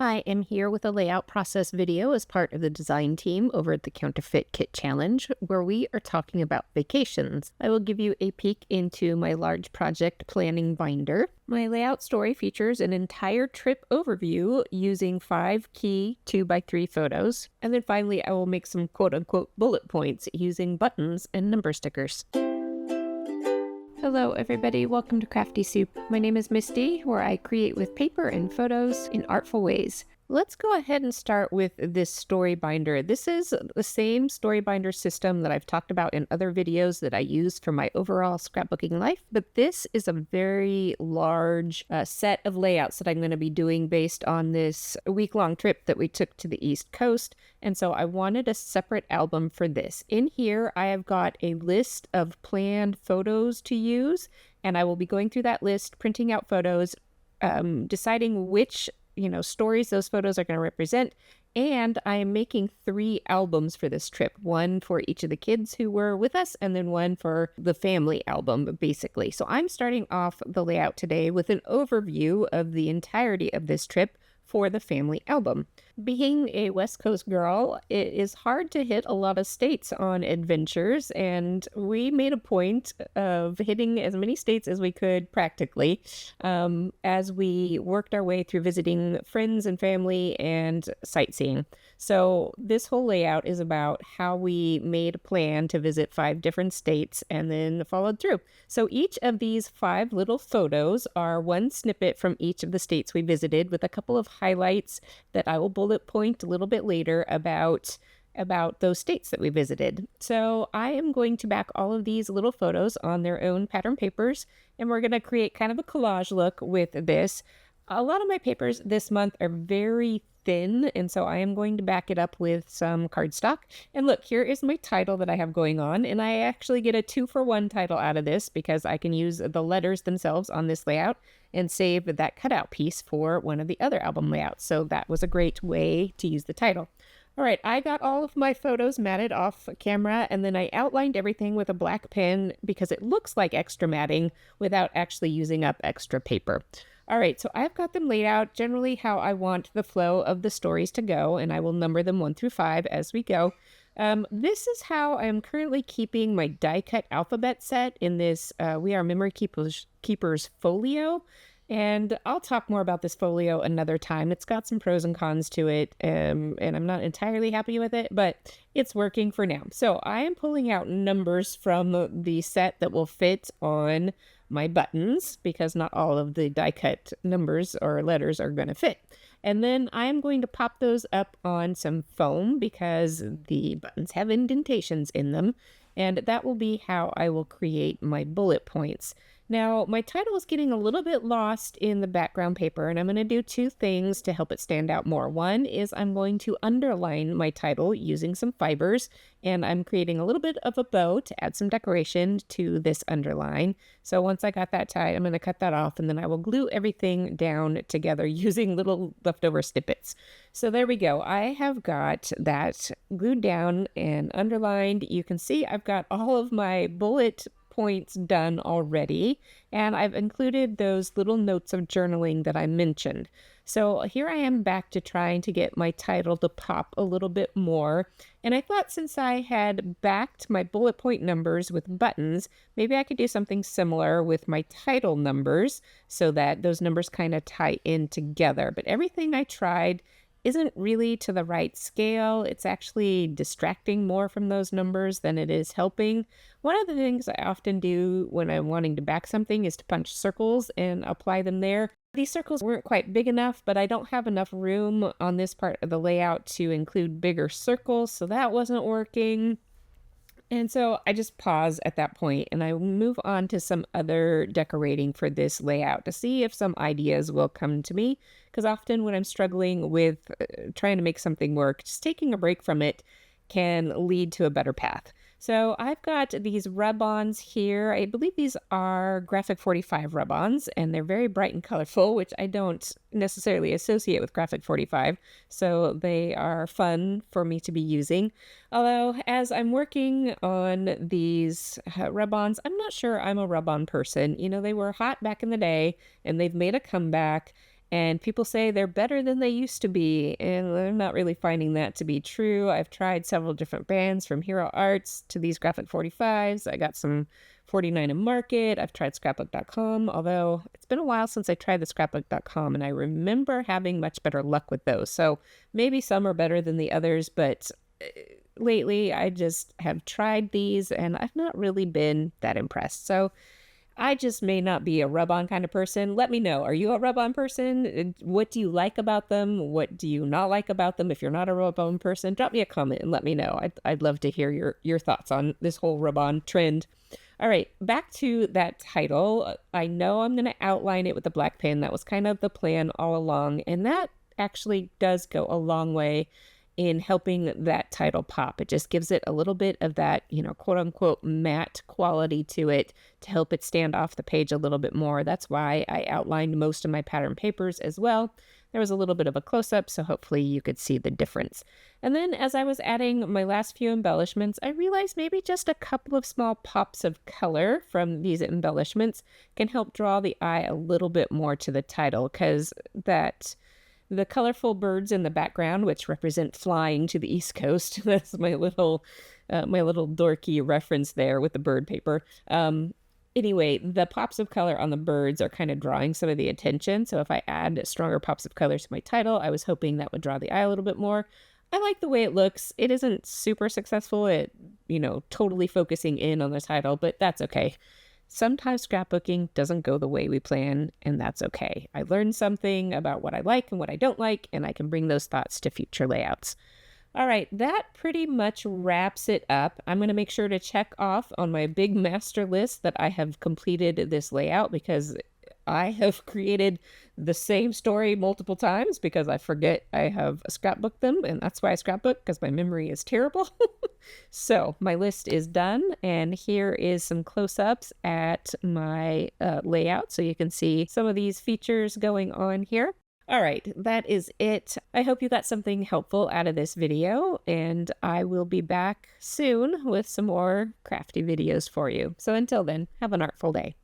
I am here with a layout process video as part of the design team over at the Counterfeit Kit Challenge, where we are talking about vacations. I will give you a peek into my large project planning binder. My layout story features an entire trip overview using 5 key 2x3 photos. And then finally, I will make some quote-unquote bullet points using buttons and number stickers. Hello everybody, welcome to Crafty Soup. My name is Misty, where I create with paper and photos in artful ways. Let's go ahead and start with this story binder. This is the same story binder system that I've talked about in other videos that I use for my overall scrapbooking life, but this is a very large set of layouts that I'm going to be doing based on this week-long trip that we took to the East Coast, and so I wanted a separate album for this. In here, I have got a list of planned photos to use, and I will be going through that list, printing out photos, deciding which stories those photos are going to represent. And I am making 3 albums for this trip, one for each of the kids who were with us, and then one for the family album, basically. So I'm starting off the layout today with an overview of the entirety of this trip for the family album. Being a West Coast girl, it is hard to hit a lot of states on adventures, and we made a point of hitting as many states as we could practically as we worked our way through visiting friends and family and sightseeing. So this whole layout is about how we made a plan to visit 5 different states and then followed through. So each of these 5 little photos are one snippet from each of the states we visited, with a couple of highlights that I will bullet point a little bit later about those states that we visited. So I am going to back all of these little photos on their own pattern papers, and we're going to create kind of a collage look with this. A lot of my papers this month are very thin, and so I am going to back it up with some cardstock. And look, here is my title that I have going on, and I actually get a 2-for-1 title out of this because I can use the letters themselves on this layout and save that cutout piece for one of the other album layouts. So that was a great way to use the title. All right, I got all of my photos matted off camera, and then I outlined everything with a black pen because it looks like extra matting without actually using up extra paper. All right, so I've got them laid out generally how I want the flow of the stories to go, and I will number them 1 through 5 as we go. This is how I'm currently keeping my die-cut alphabet set in this We Are Memory Keepers folio. And I'll talk more about this folio another time. It's got some pros and cons to it, and I'm not entirely happy with it, but it's working for now. So I am pulling out numbers from the set that will fit on my buttons, because not all of the die-cut numbers or letters are going to fit. And then I'm going to pop those up on some foam because the buttons have indentations in them, and that will be how I will create my bullet points. Now, my title is getting a little bit lost in the background paper, and I'm going to do 2 things to help it stand out more. One is I'm going to underline my title using some fibers, and I'm creating a little bit of a bow to add some decoration to this underline. So once I got that tied, I'm going to cut that off, and then I will glue everything down together using little leftover snippets. So there we go. I have got that glued down and underlined. You can see I've got all of my bullet points done already, and I've included those little notes of journaling that I mentioned. So here I am back to trying to get my title to pop a little bit more, and I thought since I had backed my bullet point numbers with buttons, maybe I could do something similar with my title numbers so that those numbers kind of tie in together. But everything I tried isn't really to the right scale. It's actually distracting more from those numbers than it is helping. One of the things I often do when I'm wanting to back something is to punch circles and apply them there. These circles weren't quite big enough, but I don't have enough room on this part of the layout to include bigger circles, so that wasn't working. And so I just pause at that point and I move on to some other decorating for this layout to see if some ideas will come to me. Because often when I'm struggling with trying to make something work, just taking a break from it can lead to a better path. So I've got these rub-ons here. I believe these are Graphic 45 rub-ons, and they're very bright and colorful, which I don't necessarily associate with Graphic 45. So they are fun for me to be using. Although, as I'm working on these rub-ons, I'm not sure I'm a rub-on person. You know, they were hot back in the day, and they've made a comeback. And people say they're better than they used to be, and I'm not really finding that to be true. I've tried several different brands from Hero Arts to these graphic 45s. I got some 49 in Market. I've tried scrapbook.com, although it's been a while since I tried the scrapbook.com, and I remember having much better luck with those. So maybe some are better than the others, but lately I just have tried these and I've not really been that impressed. So I just may not be a rub-on kind of person. Let me know. Are you a rub-on person? What do you like about them? What do you not like about them? If you're not a rub-on person, drop me a comment and let me know. I'd love to hear your thoughts on this whole rub-on trend. All right, back to that title. I know I'm going to outline it with the black pen. That was kind of the plan all along, and that actually does go a long way in helping that title pop. It just gives it a little bit of that, quote unquote, matte quality to it to help it stand off the page a little bit more. That's why I outlined most of my pattern papers as well. There was a little bit of a close-up, so hopefully you could see the difference. And then as I was adding my last few embellishments, I realized maybe just a couple of small pops of color from these embellishments can help draw the eye a little bit more to the title, because the colorful birds in the background, which represent flying to the East Coast. That's my little dorky reference there with the bird paper. Anyway, the pops of color on the birds are kind of drawing some of the attention. So if I add stronger pops of color to my title, I was hoping that would draw the eye a little bit more. I like the way it looks. It isn't super successful at, totally focusing in on the title, but that's okay. Sometimes scrapbooking doesn't go the way we plan, and that's okay. I learned something about what I like and what I don't like, and I can bring those thoughts to future layouts. All right, that pretty much wraps it up. I'm going to make sure to check off on my big master list that I have completed this layout, because I have created the same story multiple times because I forget I have scrapbooked them, and that's why I scrapbook, because my memory is terrible. So my list is done, and here is some close-ups at my layout so you can see some of these features going on here. All right, that is it. I hope you got something helpful out of this video, and I will be back soon with some more crafty videos for you. So until then, have an artful day.